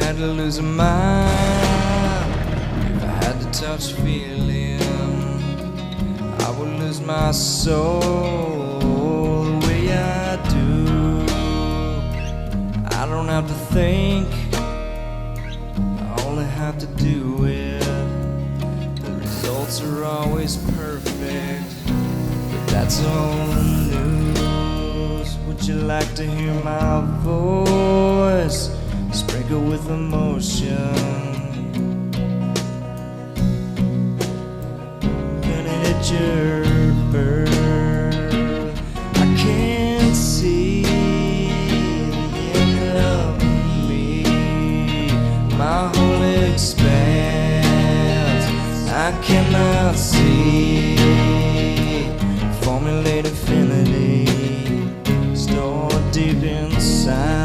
had to lose a mind, if I had to touch feeling, I would lose my soul the way I do. I don't have to think, I only have to do it. The results are always perfect, but that's old news. Would you like to hear my voice sprinkled with emotion? Gonna hit your bird. I can't see the end of me. My whole expanse I cannot see. Formulate infinity stored deep inside.